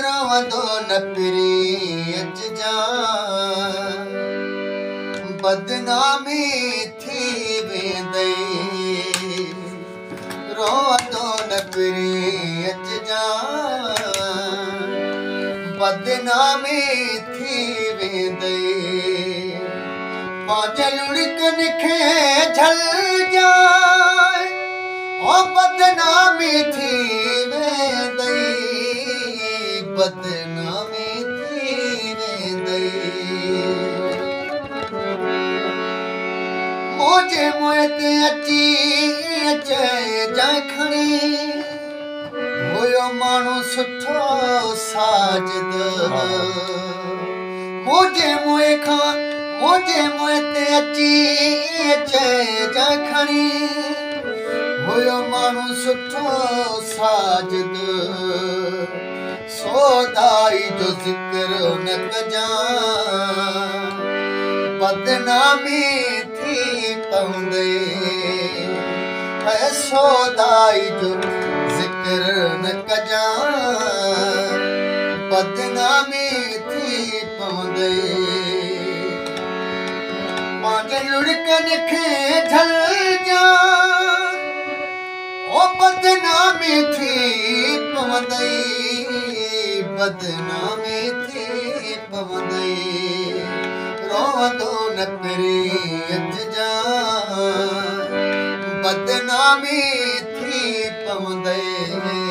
रोवंदो न पिरी अच जा बदनामी थी वेंदई रोवंदो न पिरी अच जा बदनामी थी वेंदई पांच लुड़कन खे झल जाए ओ बदनामी थी वेंदई बदनामी थी वेंदई मुझे मुंह ते अची चए जाए खणी होयो माण्हू सुठो साजिद मुझे मुंह ते अची चए जाए खणी होयो माण्हू सुठो साजिद सोदाई जो ज़िक्र न कजां बदनामी थी पवंदई है सोदाई जो ज़िक्र न कजां बदनामी थी पवंदई पांच लुड़कन खे झल जा ओ बदनामी थी पवंदई बदनामी थी पवंदई रोवंदो न पिरी अच जा बदनामी थी पवंदई